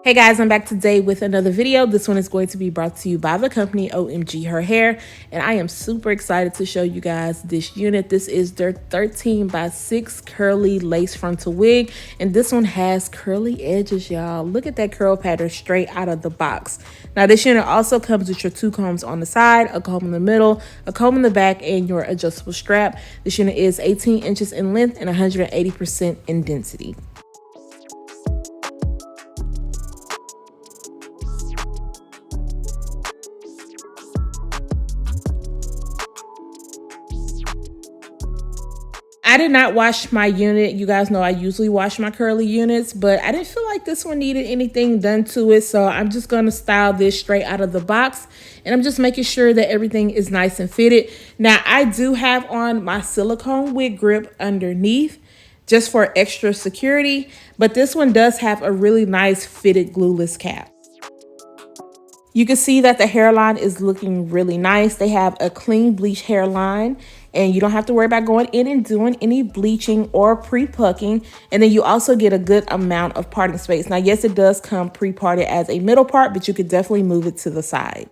Hey guys, I'm back today with another video. This one is going to be brought to you by the company Omgherhair, and I am super excited to show you guys this unit. This is their 13x6 curly lace frontal wig, and this one has curly edges, y'all. Look at that curl pattern straight out of the box. Now this unit also comes with your 2 combs on the side, a comb in the middle, a comb in the back, and your adjustable strap. This unit is 18 inches in length and 180% in density. I did not wash my unit. You guys know I usually wash my curly units, but I didn't feel like this one needed anything done to it. So I'm just going to style this straight out of the box, and I'm just making sure that everything is nice and fitted. Now I do have on my silicone wig grip underneath just for extra security, but this one does have a really nice fitted glueless cap. You can see that the hairline is looking really nice. They have a clean bleached hairline, and you don't have to worry about going in and doing any bleaching or pre-pucking. And then you also get a good amount of parting space. Now, yes, it does come pre-parted as a middle part, but you could definitely move it to the side.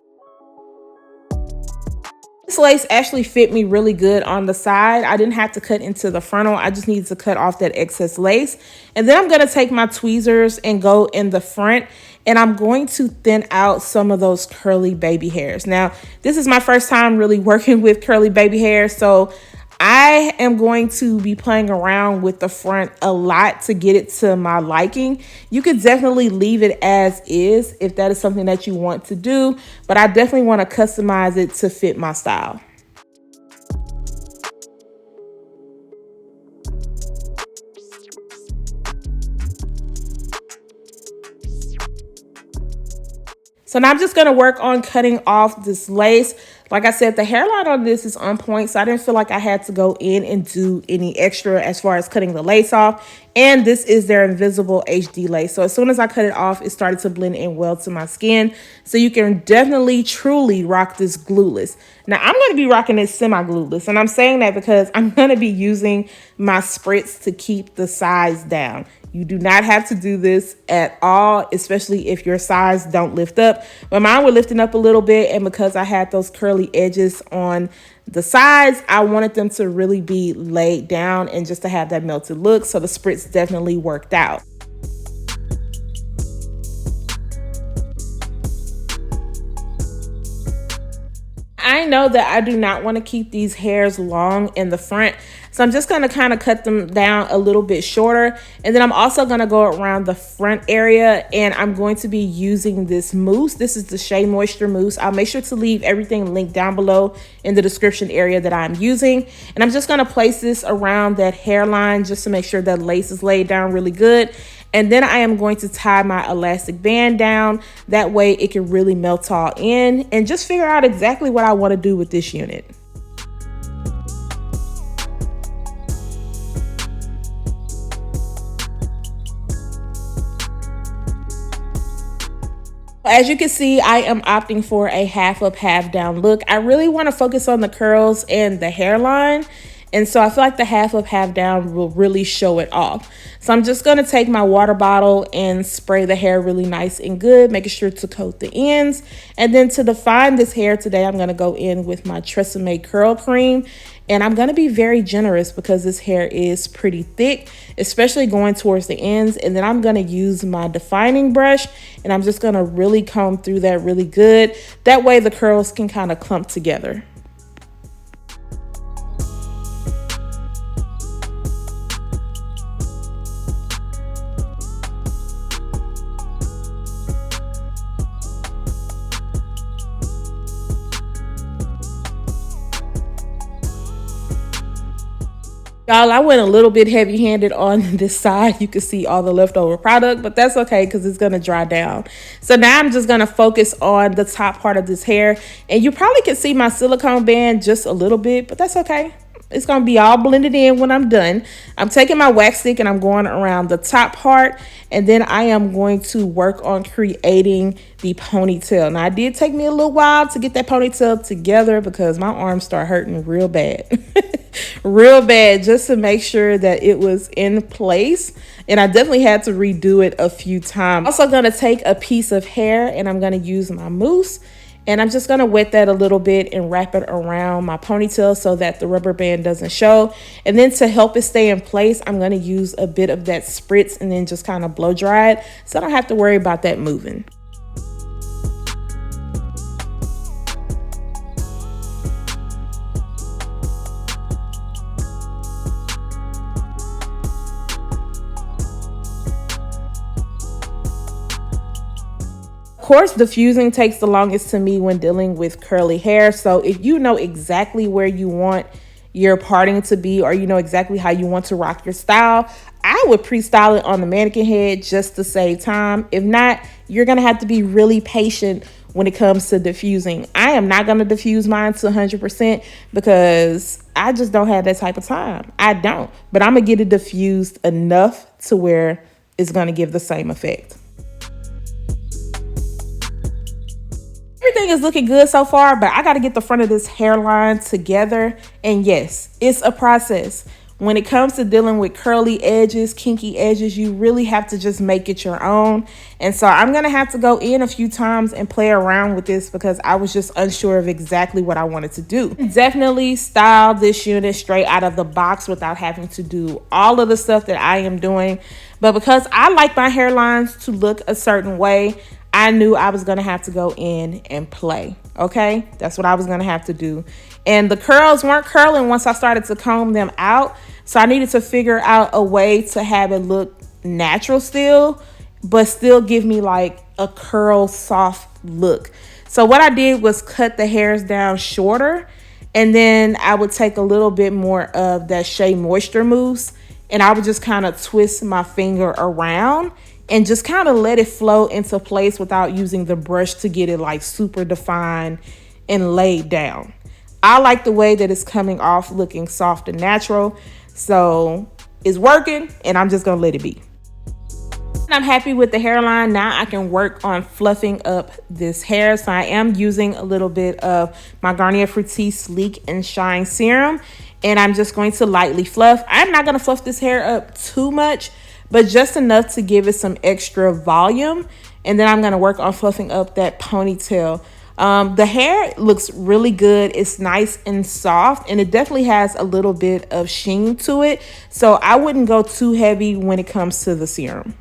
This lace actually fit me really good on the side. I didn't have to cut into the frontal. I just needed to cut off that excess lace. And then I'm going to take my tweezers and go in the front, and I'm going to thin out some of those curly baby hairs. Now, this is my first time really working with curly baby hair, so I am going to be playing around with the front a lot to get it to my liking. You could definitely leave it as is if that is something that you want to do, but I definitely want to customize it to fit my style. So now I'm just going to work on cutting off this lace. Like I said, the hairline on this is on point, so I didn't feel like I had to go in and do any extra as far as cutting the lace off. And this is their invisible HD lace. So as soon as I cut it off, it started to blend in well to my skin. So you can definitely, truly rock this glueless. Now I'm going to be rocking this semi-glueless, and I'm saying that because I'm going to be using my spritz to keep the size down. You do not have to do this at all, especially if your sides don't lift up. But mine were lifting up a little bit, and because I had those curly edges on the sides, I wanted them to really be laid down and just to have that melted look. So the spritz definitely worked out. I know that I do not want to keep these hairs long in the front, so I'm just going to kind of cut them down a little bit shorter. And then I'm also going to go around the front area, and I'm going to be using this mousse. This is the Shea Moisture Mousse. I'll make sure to leave everything linked down below in the description area that I'm using. And I'm just going to place this around that hairline just to make sure that lace is laid down really good. And then I am going to tie my elastic band down. That way it can really melt all in, and just figure out exactly what I want to do with this unit. As you can see, I am opting for a half up, half down look. I really want to focus on the curls and the hairline. And so I feel like the half up, half down will really show it off. So I'm just going to take my water bottle and spray the hair really nice and good, making sure to coat the ends. And then to define this hair today, I'm going to go in with my TRESemmé curl cream. And I'm going to be very generous because this hair is pretty thick, especially going towards the ends. And then I'm going to use my defining brush, and I'm just going to really comb through that really good. That way the curls can kind of clump together. Y'all, I went a little bit heavy-handed on this side. You can see all the leftover product, but that's okay because it's going to dry down. So now I'm just going to focus on the top part of this hair. And you probably can see my silicone band just a little bit, but that's okay. It's going to be all blended in when I'm done. I'm taking my wax stick and I'm going around the top part. And then I am going to work on creating the ponytail. Now, it did take me a little while to get that ponytail together because my arms start hurting real bad. Real bad, just to make sure that it was in place. And I definitely had to redo it a few times. Also going to take a piece of hair and I'm going to use my mousse. And I'm just going to wet that a little bit and wrap it around my ponytail so that the rubber band doesn't show. And then to help it stay in place, I'm going to use a bit of that spritz and then just kind of blow dry it so I don't have to worry about that moving. Of course, diffusing takes the longest to me when dealing with curly hair. So if you know exactly where you want your parting to be, or you know exactly how you want to rock your style, I would pre-style it on the mannequin head just to save time. If not, you're going to have to be really patient when it comes to diffusing. I am not going to diffuse mine to 100% because I just don't have that type of time. I don't. But I'm going to get it diffused enough to where it's going to give the same effect. Everything is looking good so far, but I got to get the front of this hairline together. And yes, it's a process. When it comes to dealing with curly edges, kinky edges, you really have to just make it your own. And so I'm going to have to go in a few times and play around with this because I was just unsure of exactly what I wanted to do. Definitely style this unit straight out of the box without having to do all of the stuff that I am doing. But because I like my hairlines to look a certain way, I knew I was going to have to go in and play. Okay, that's what I was going to have to do. And the curls weren't curling once I started to comb them out. So I needed to figure out a way to have it look natural still, but still give me like a curl soft look. So what I did was cut the hairs down shorter. And then I would take a little bit more of that Shea Moisture Mousse. And I would just kind of twist my finger around and just kind of let it flow into place without using the brush to get it like super defined and laid down. I like the way that it's coming off looking soft and natural. So it's working and I'm just going to let it be. I'm happy with the hairline. Now I can work on fluffing up this hair. So I am using a little bit of my Garnier Fructis Sleek and Shine Serum. And I'm just going to lightly fluff. I'm not going to fluff this hair up too much, but just enough to give it some extra volume. And then I'm going to work on fluffing up that ponytail. The hair looks really good. It's nice and soft, and it definitely has a little bit of sheen to it. So I wouldn't go too heavy when it comes to the serum.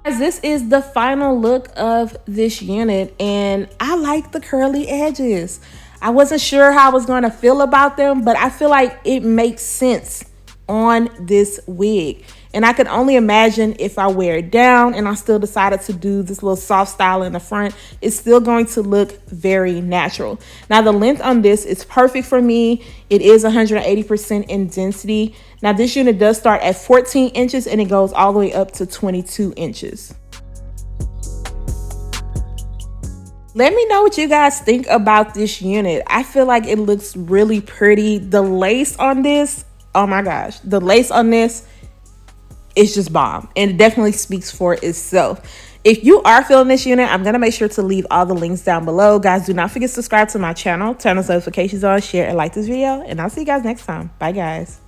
This is the final look of this unit, and I like the curly edges. I wasn't sure how I was going to feel about them, but I feel like it makes sense on this wig. And I could only imagine if I wear it down and I still decided to do this little soft style in the front, it's still going to look very natural. Now the length on this is perfect for me. It is 180% in density. Now this unit does start at 14 inches and it goes all the way up to 22 inches. Let me know what you guys think about this unit. I feel like it looks really pretty. The lace on this, oh my gosh, the lace on this, it's just bomb, and it definitely speaks for itself. If you are feeling this unit, I'm gonna make sure to leave all the links down below. Guys, do not forget to subscribe to my channel, turn those notifications on, share and like this video, and I'll see you guys next time. Bye guys.